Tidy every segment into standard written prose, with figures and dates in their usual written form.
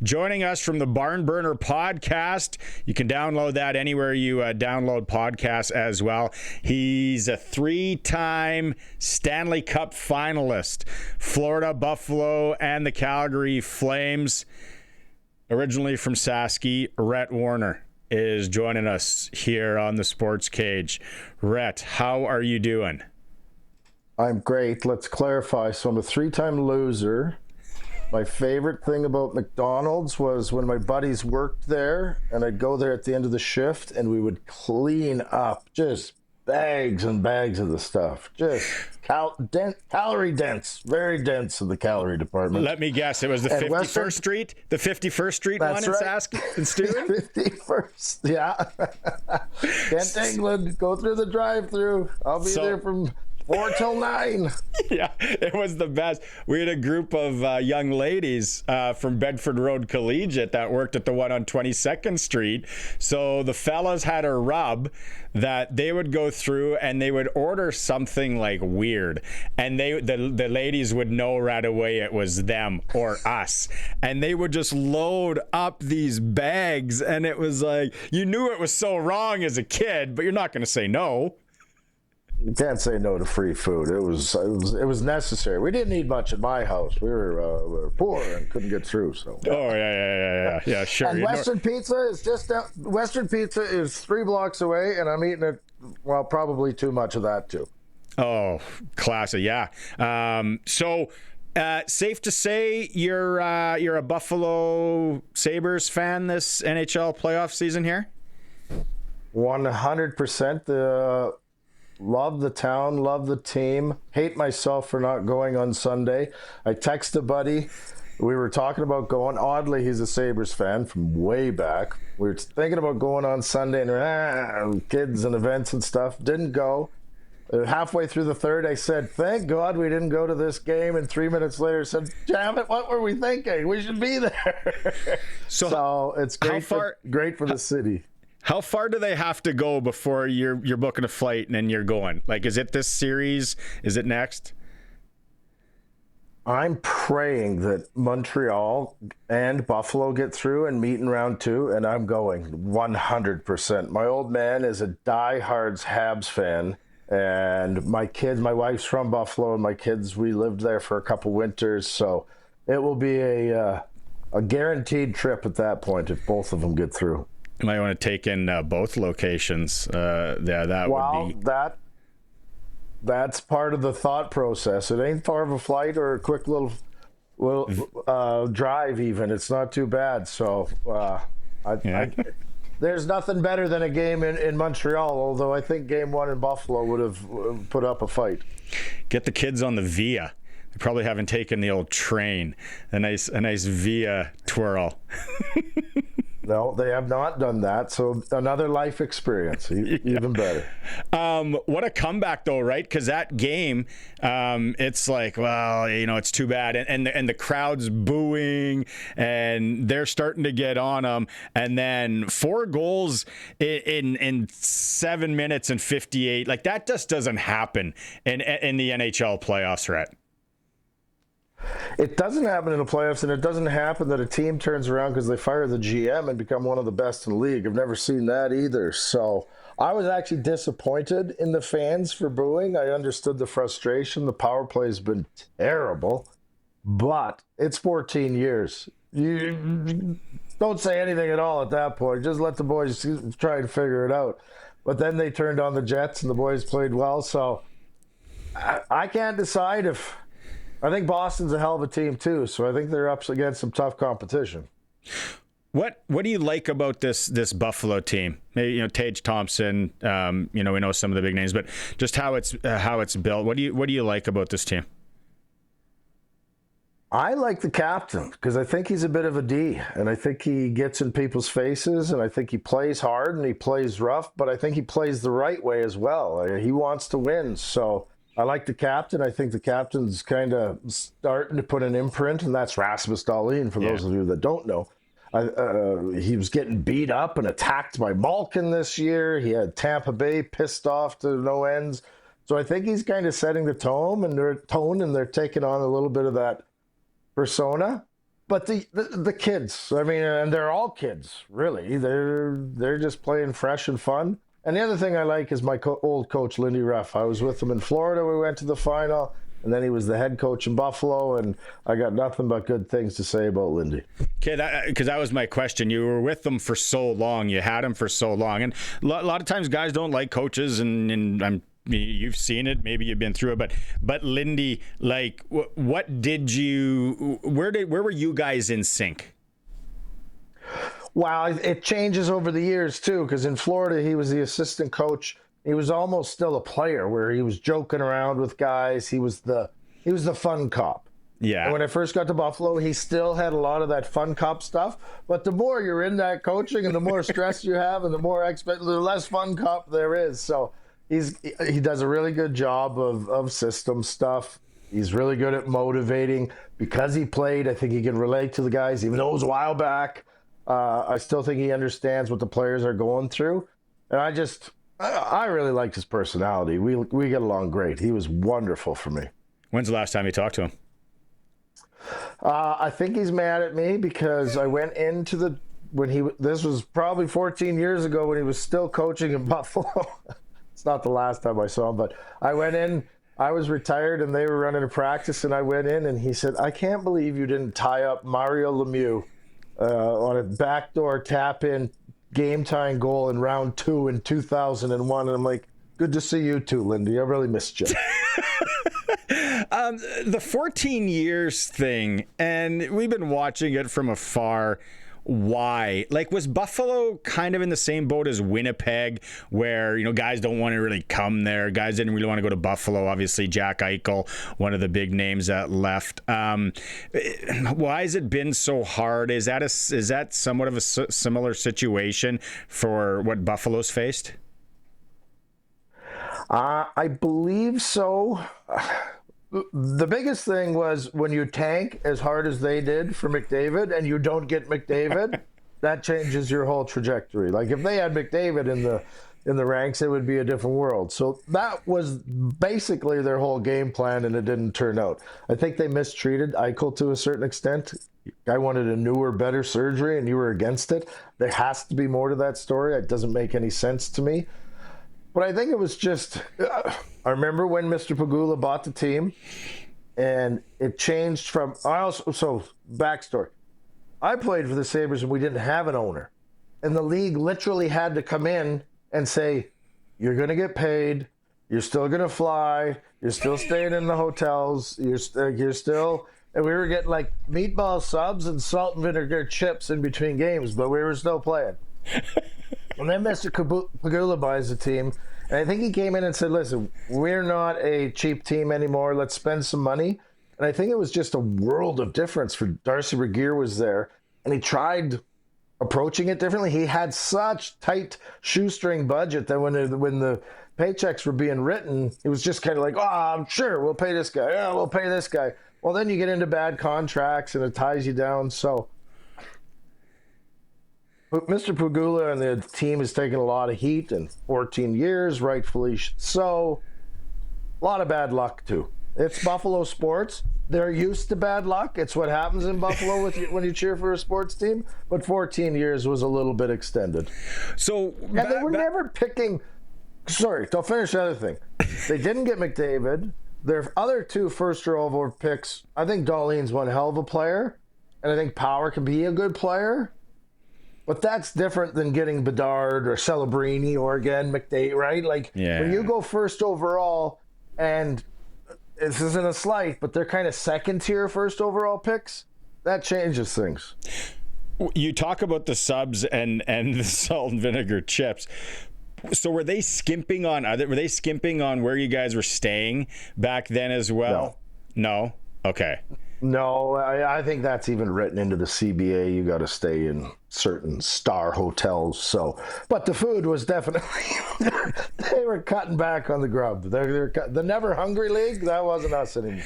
joining us from the Barn Burner podcast. You can download that anywhere you download podcasts as well. He's a 3-time Stanley Cup finalist, Florida, Buffalo, and the Calgary Flames. Originally from Sasky, Rhett Warrener is joining us here on the Sports Cage. Rhett, how are you doing? I'm great. Let's clarify. So I'm a 3-time loser. My favorite thing about McDonald's was when my buddies worked there, and I'd go there at the end of the shift, and we would clean up just bags and bags of the stuff. Just calorie dense, very dense in the calorie department. Let me guess, it was the 51st Street? The 51st Street one in Sask and Stewart? 51st, yeah. Kent, England, go through the drive-through. I'll be there from 4 till 9. Yeah, it was the best. We had a group of young ladies from Bedford Road Collegiate that worked at the one on 22nd Street. So the fellas had a rub that they would go through and they would order something like weird. And the ladies would know right away it was them or us. And they would just load up these bags. And it was like, you knew it was so wrong as a kid, but you're not going to say no. You can't say no to free food. It was necessary. We didn't need much at my house. We were poor and couldn't get through. So. Oh yeah, sure. And Western Pizza is Western Pizza is 3 blocks away, and I'm eating it. Well, probably too much of that too. Oh, classic, yeah. So safe to say you're a Buffalo Sabres fan this NHL playoff season here. 100%. Love the town, love the team. Hate myself for not going on Sunday. I texted a buddy. We were talking about going. Oddly, he's a Sabres fan from way back. We were thinking about going on Sunday and kids and events and stuff. Didn't go. Halfway through the third, I said, thank God we didn't go to this game. And 3 minutes later, I said, damn it, what were we thinking? We should be there. So it's great, great for the city. How far do they have to go before you're booking a flight and then you're going? Like, is it this series? Is it next? I'm praying that Montreal and Buffalo get through and meet in round 2, and I'm going 100%. My old man is a diehard Habs fan, and my wife's from Buffalo, and my kids, we lived there for a couple winters, so it will be a guaranteed trip at that point if both of them get through. You might want to take in both locations. Would be... That's part of the thought process. It ain't far of a flight or a quick little drive even. It's not too bad. So there's nothing better than a game in Montreal, although I think game 1 in Buffalo would have put up a fight. Get the kids on the Via. They probably haven't taken the old train. A nice Via twirl. No, they have not done that. So another life experience, even better. What a comeback, though, right? Because that game, it's like, well, it's too bad, and the crowd's booing, and they're starting to get on them, and then 4 goals in 7 minutes and 58, like that just doesn't happen in the NHL playoffs, right? It doesn't happen in the playoffs, and it doesn't happen that a team turns around because they fire the GM and become one of the best in the league. I've never seen that either. So I was actually disappointed in the fans for booing. I understood the frustration. The power play has been terrible, but it's 14 years. You don't say anything at all at that point. Just let the boys try and figure it out. But then they turned on the Jets, and the boys played well. So I can't decide if... I think Boston's a hell of a team too, so I think they're up against some tough competition. What do you like about this Buffalo team? Maybe Tage Thompson. We know some of the big names, but just how it's built. What do you like about this team? I like the captain because I think he's a bit of a D, and I think he gets in people's faces, and I think he plays hard and he plays rough, but I think he plays the right way as well. He wants to win, so I like the captain. I think the captain's kind of starting to put an imprint, and that's Rasmus Dahlin, for those of you that don't know. He was getting beat up and attacked by Malkin this year. He had Tampa Bay pissed off to no ends. So I think he's kind of setting the tone, and they're taking on a little bit of that persona. But the kids, I mean, and they're all kids, really. They're just playing fresh and fun. And the other thing I like is my old coach, Lindy Ruff. I was with him in Florida. We went to the final, and then he was the head coach in Buffalo, and I got nothing but good things to say about Lindy. Okay, because that was my question. You were with them for so long. You had him for so long. And a lot of times guys don't like coaches, and you've seen it. Maybe you've been through it. But Lindy, like, what did you – where were you guys in sync? Wow, it changes over the years, too, because in Florida, he was the assistant coach. He was almost still a player where he was joking around with guys. He was the fun cop. Yeah. And when I first got to Buffalo, he still had a lot of that fun cop stuff. But the more you're in that coaching and the more stress you have and the less fun cop there is. So he does a really good job of system stuff. He's really good at motivating. Because he played, I think he can relate to the guys, even though it was a while back. I still think he understands what the players are going through. And I really liked his personality. We get along great. He was wonderful for me. When's the last time you talked to him? I think he's mad at me because I went into this was probably 14 years ago when he was still coaching in Buffalo. It's not the last time I saw him, but I went in, I was retired and they were running a practice and I went in and he said, "I can't believe you didn't tie up Mario Lemieux on a backdoor tap-in game-tying goal in round 2 in 2001. And I'm like, "Good to see you too, Lindy. I really missed you." The 14 years thing, and we've been watching it from afar. Why? Like, was Buffalo kind of in the same boat as Winnipeg, where, guys don't want to really come there? Guys didn't really want to go to Buffalo. Obviously, Jack Eichel, one of the big names that left. Why has it been so hard? Is that somewhat of a similar situation for what Buffalo's faced? I believe so. The biggest thing was when you tank as hard as they did for McDavid and you don't get McDavid, that changes your whole trajectory. Like if they had McDavid in the ranks, it would be a different world. So that was basically their whole game plan, and it didn't turn out. I think they mistreated Eichel to a certain extent. I wanted a newer, better surgery, and you were against it. There has to be more to that story. It doesn't make any sense to me. But I think it was just, I remember when Mr. Pagula bought the team, and it changed from, so backstory. I played for the Sabres, and we didn't have an owner. And the league literally had to come in and say, "You're going to get paid, you're still going to fly, you're still staying in the hotels, you're still, and we were getting like meatball subs and salt and vinegar chips in between games, but we were still playing." And then Mr. Pagula buys the team, and I think he came in and said, "Listen, we're not a cheap team anymore. Let's spend some money." And I think it was just a world of difference for Darcy Regier was there, and he tried approaching it differently. He had such tight shoestring budget that when the paychecks were being written, it was just kind of like, "Oh, I'm sure we'll pay this guy. Yeah, we'll pay this guy." Well, then you get into bad contracts, and it ties you down. So Mr. Pagula and the team has taken a lot of heat in 14 years, rightfully so. A lot of bad luck, too. It's Buffalo sports. They're used to bad luck. It's what happens in Buffalo when you cheer for a sports team. But 14 years was a little bit extended. So, and they were never picking. Sorry, don't finish the other thing. They didn't get McDavid. Their other 2 first-overall picks, I think Dahlin's one hell of a player, and I think Power can be a good player. But that's different than getting Bedard or Celebrini or, again, McDavid, right? Like, when you go first overall, and this isn't a slight, but they're kind of second-tier first overall picks, that changes things. You talk about the subs and the salt and vinegar chips. So were they skimping on where you guys were staying back then as well? No? Okay. No, I think that's even written into the CBA. You got to stay in certain star hotels. So, but the food was definitely they were cutting back on the grub. The Never Hungry League, that wasn't us anymore.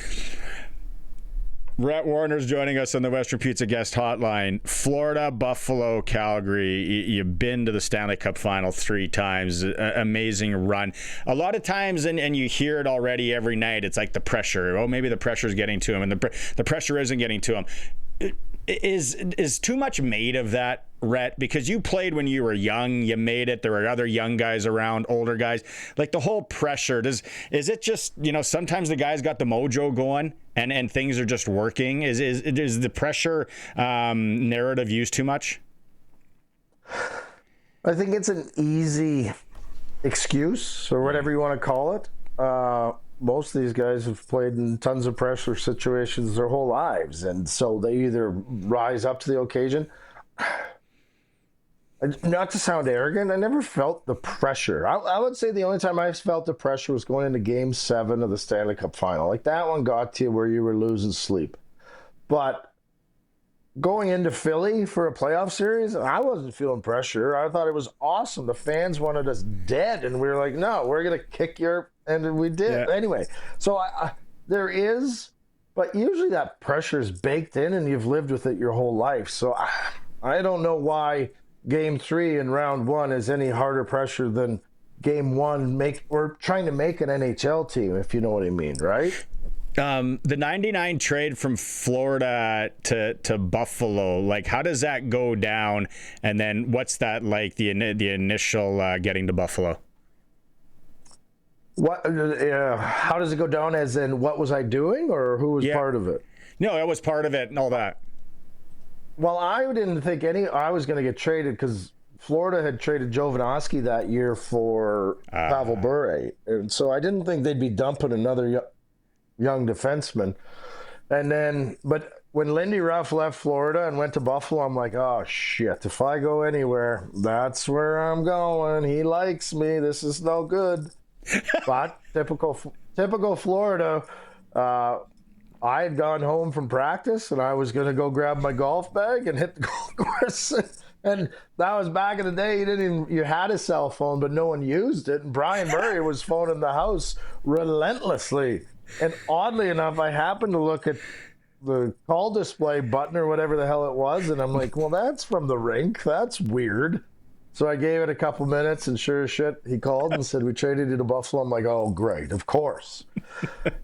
Rhett Warrener's joining us on the Western Pizza Guest Hotline. Florida, Buffalo, Calgary. You've been to the Stanley Cup Final 3 times. Amazing run. A lot of times, and you hear it already every night, it's like the pressure. Oh, maybe the pressure's getting to him, and the pressure isn't getting to him. Is too much made of that, Rhett? Because you played when you were young, you made it. There were other young guys around, older guys. Like the whole pressure. Is it just, sometimes the guys got the mojo going and things are just working? Is the pressure narrative used too much? I think it's an easy excuse or whatever you want to call it. Most of these guys have played in tons of pressure situations their whole lives, and so they either rise up to the occasion. Not to sound arrogant, I never felt the pressure. I would say the only time I felt the pressure was going into Game 7 of the Stanley Cup Final. Like that one got to you where you were losing sleep. But going into Philly for a playoff series, I wasn't feeling pressure. I thought it was awesome. The fans wanted us dead, and we were like, no, we're going to kick your... And we did. Yeah. Anyway, so there is, but usually that pressure is baked in and you've lived with it your whole life. So I don't know why Game 3 in round 1 is any harder pressure than Game 1. We're trying to make an NHL team, if you know what I mean, right? The 99 trade from Florida to Buffalo, like how does that go down? And then what's that like, the initial getting to Buffalo? What? How does it go down? As in, what was I doing, or who was part of it? No, I was part of it and all that. Well, I didn't think I was going to get traded because Florida had traded Jovanovski that year for Pavel Bure, and so I didn't think they'd be dumping another young defenseman. And then, but when Lindy Ruff left Florida and went to Buffalo, I'm like, oh shit! If I go anywhere, that's where I'm going. He likes me. This is no good. But typical Florida, I had gone home from practice and I was going to go grab my golf bag and hit the golf course. And that was back in the day. You had a cell phone, but no one used it. And Brian Murray was phoning the house relentlessly. And oddly enough, I happened to look at the call display button or whatever the hell it was. And I'm like, well, that's from the rink. That's weird. So I gave it a couple minutes, and sure as shit, he called and said, we traded you to Buffalo. I'm like, oh, great, of course.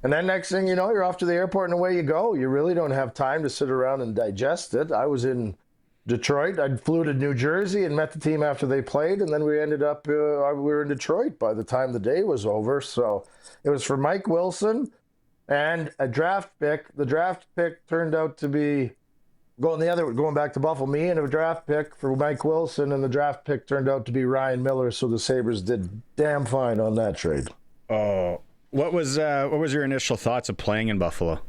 And then next thing you know, you're off to the airport and away you go. You really don't have time to sit around and digest it. I was in Detroit. I flew to New Jersey and met the team after they played, and then we ended up, we were in Detroit by the time the day was over. So it was for Mike Wilson and a draft pick. The draft pick turned out to be... Going back to Buffalo, me and a draft pick for Mike Wilson, and the draft pick turned out to be Ryan Miller, so the Sabres did damn fine on that trade. Oh, what was your initial thoughts of playing in Buffalo?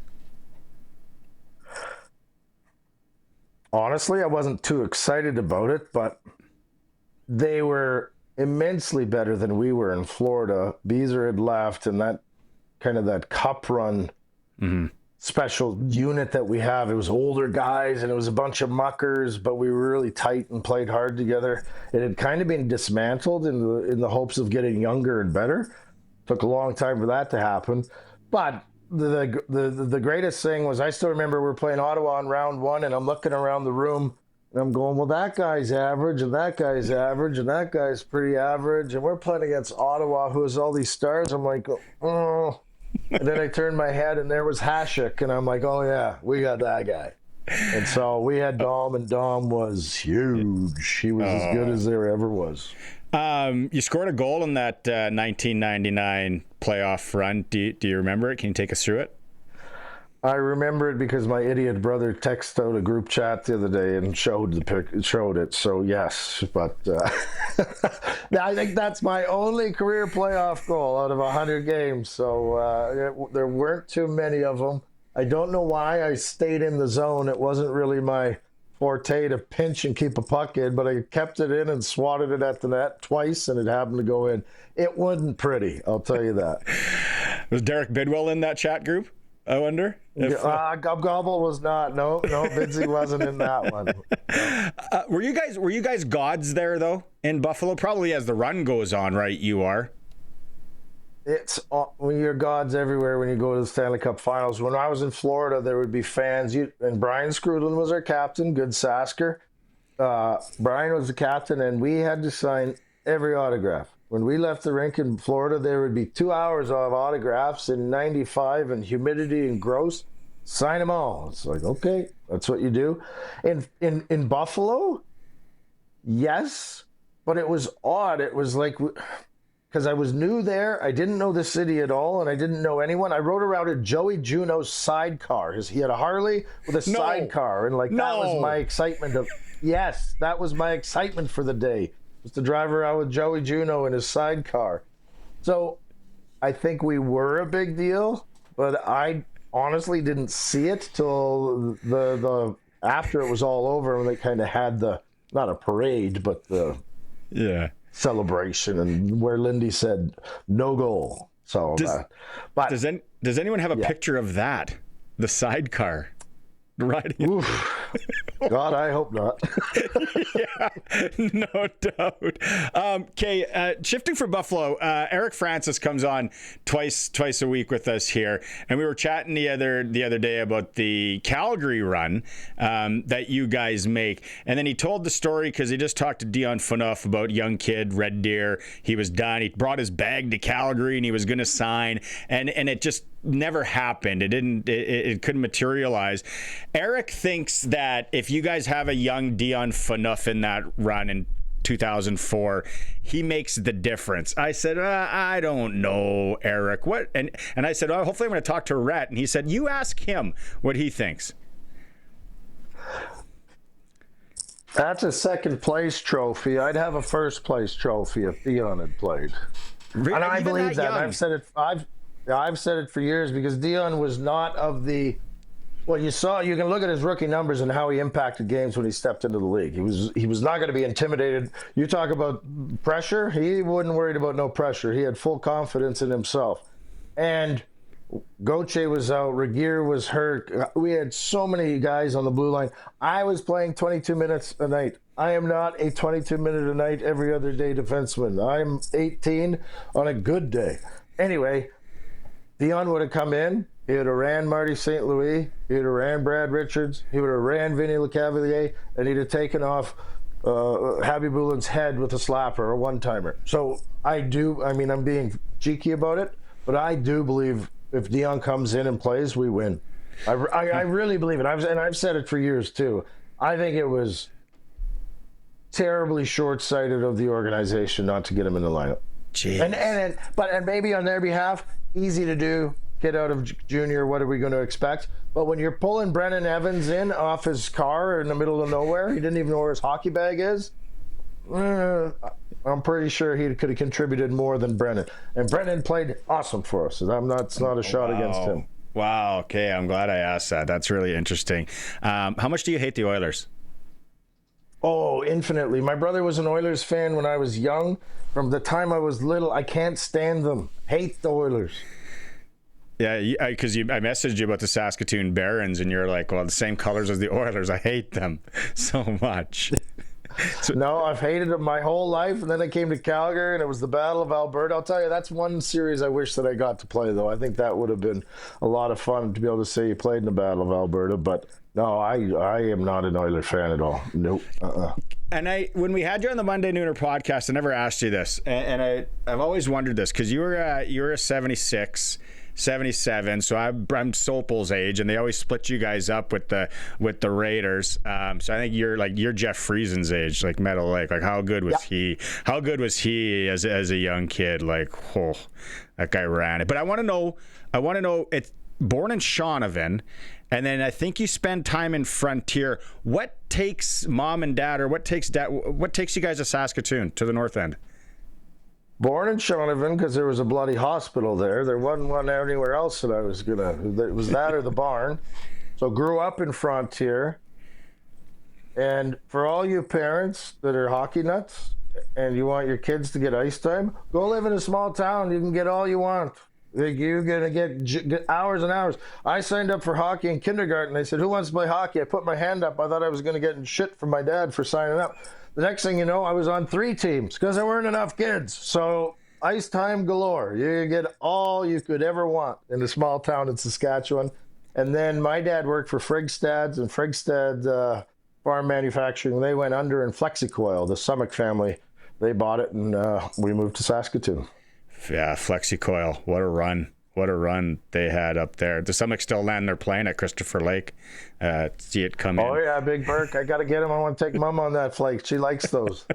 Honestly, I wasn't too excited about it, but they were immensely better than we were in Florida. Beezer had left, and that cup run. Mm-hmm. Special unit that we have. It was older guys and it was a bunch of muckers, but we were really tight and played hard together. It had kind of been dismantled in the hopes of getting younger and better. Took a long time for that to happen. But the greatest thing was I still remember we were playing Ottawa in round 1 and I'm looking around the room and I'm going, well, that guy's average and that guy's average and that guy's pretty average. And we're playing against Ottawa, who has all these stars. I'm like, oh. And then I turned my head and there was Hasek, and I'm like, oh yeah, we got that guy. And so we had Dom, and Dom was huge. He was as good as there ever was. You scored a goal in that 1999 playoff run. Do you remember it? Can you take us through it? I remember it because my idiot brother texted out a group chat the other day and showed it. So yes, but I think that's my only career playoff goal out of 100 games. So there weren't too many of them. I don't know why I stayed in the zone. It wasn't really my forte to pinch and keep a puck in, but I kept it in and swatted it at the net twice, and it happened to go in. It wasn't pretty, I'll tell you that. Was Derek Bidwell in that chat group? I wonder. Gobble was not. No, Bidsy wasn't in that one. No. Were you guys gods there though in Buffalo? Probably as the run goes on, right? You are. It's when you're gods everywhere when you go to the Stanley Cup Finals. When I was in Florida, there would be fans. And Brian Scrudlin was our captain. Good Sasker. Brian was the captain, and we had to sign every autograph. When we left the rink in Florida, there would be 2 hours of autographs in 95 and humidity and gross. sign them all. It's like, okay, that's what you do. In Buffalo, yes, but it was odd. It was like, because I was new there, I didn't know the city at all, and I didn't know anyone. I rode around in Joey Juno's sidecar. He had a Harley with a sidecar, and that was my excitement of. Yes, that was my excitement for the day. Was to drive around with Joey Juno in his sidecar. So, I think we were a big deal, but I honestly didn't see it till the after it was all over, when they kind of had the not a parade, but the celebration, and where Lindy said no goal. So, but does anyone have a picture of that? The sidecar riding. God, I hope not. Yeah, no doubt. Okay, shifting for Buffalo, Eric Francis comes on twice a week with us here, and we were chatting the other day about the Calgary run that you guys make, and then he told the story because he just talked to Dion Phaneuf about young kid Red Deer. He was done. He brought his bag to Calgary, and he was going to sign, and it just never happened. It couldn't materialize. Eric thinks that if you guys have a young Dion Phaneuf in that run in 2004, he makes the difference. I said, I don't know, Eric. What? And I said, oh, hopefully I'm going to talk to Rhett. And he said, you ask him what he thinks. That's a second place trophy. I'd have a first place trophy if Dion had played. Really? And I Even believe that. young? I've said it for years, because Dion was not of the. Well, you can look at his rookie numbers and how he impacted games when he stepped into the league. He was not going to be intimidated. You talk about pressure, he wasn't worried about no pressure. He had full confidence in himself. And Gauthier was out, Regier was hurt. We had so many guys on the blue line. I was playing 22 minutes a night. I am not a 22-minute a night every other day defenseman. I'm 18 on a good day. Anyway, Dion would have come in. He would have ran Marty St. Louis. He would have ran Brad Richards. He would have ran Vinny Lecavalier, and he'd have taken off Happy Boulin's head with a slapper, a one-timer. So I'm being cheeky about it, but I do believe if Dion comes in and plays, we win. I really believe it. I've said it for years too. I think it was terribly short-sighted of the organization not to get him in the lineup. Jeez. And maybe on their behalf, easy to do. Kid out of junior, what are we going to expect? But when you're pulling Brennan Evans in off his car in the middle of nowhere, he didn't even know where his hockey bag is. I'm pretty sure he could have contributed more than Brennan. And Brennan played awesome for us. It's not a shot against him. Wow. Okay, I'm glad I asked that. That's really interesting. How much do you hate the Oilers? Oh, infinitely. My brother was an Oilers fan when I was young. From the time I was little, I can't stand them. Hate the Oilers. Yeah, because I messaged you about the Saskatoon Barons, and you're like, well, the same colors as the Oilers. I hate them so much. No, I've hated them my whole life, and then I came to Calgary, and it was the Battle of Alberta. I'll tell you, that's one series I wish that I got to play, though. I think that would have been a lot of fun to be able to say you played in the Battle of Alberta. But no, I am not an Oilers fan at all. Nope. And when we had you on the Monday Nooner podcast, I never asked you this, and I've always wondered this, because you were a 76. 77, so I'm Sopel's age, and they always split you guys up with the Raiders. So I think you're Jeff Friesen's age, like Metal Lake. Like, how good was he? How good was he as a young kid? Like, oh, that guy ran it. But I want to know. It's born in Shaunavon, and then I think you spend time in Frontier. What takes mom and dad, or what takes you guys to Saskatoon, to the north end? Born in Shaunavon, because there was a bloody hospital there. There wasn't one anywhere else that I was gonna. It was that or the barn. So grew up in Frontier. And for all you parents that are hockey nuts and you want your kids to get ice time, go live in a small town. You can get all you want. You're gonna get hours and hours. I signed up for hockey in kindergarten. They said, "Who wants to play hockey?" I put my hand up. I thought I was gonna get in shit from my dad for signing up. The next thing you know, I was on 3 teams because there weren't enough kids. So ice time galore. You get all you could ever want in a small town in Saskatchewan. And then my dad worked for Frigstad's, and Frigstad Farm Manufacturing. They went under in FlexiCoil. The Summick family, they bought it, and we moved to Saskatoon. Yeah, FlexiCoil. What a run. what a run they had up there. Do some still land their plane at Christopher Lake? See it come in. Oh yeah, Big Burke. I got to get him. I want to take Mom on that flight. She likes those.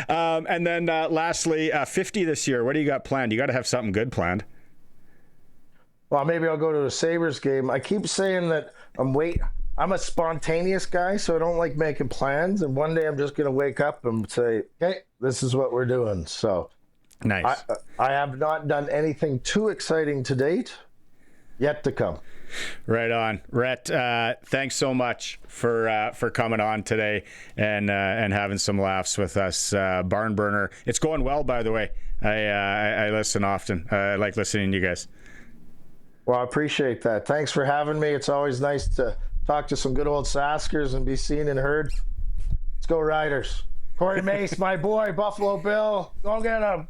And then lastly, 50 this year. What do you got planned? You got to have something good planned. Well, maybe I'll go to a Sabres game. I keep saying that I'm a spontaneous guy, so I don't like making plans. And one day I'm just going to wake up and say, "Hey, this is what we're doing." So nice. I have not done anything too exciting to date. Yet to come. Right on, Rhett. Thanks so much for coming on today and having some laughs with us. Barn Burner. It's going well, by the way. I listen often. I like listening to you guys. Well, I appreciate that. Thanks for having me. It's always nice to talk to some good old Saskers and be seen and heard. Let's go Riders. Corey Mace, my boy, Buffalo Bill. Go get him.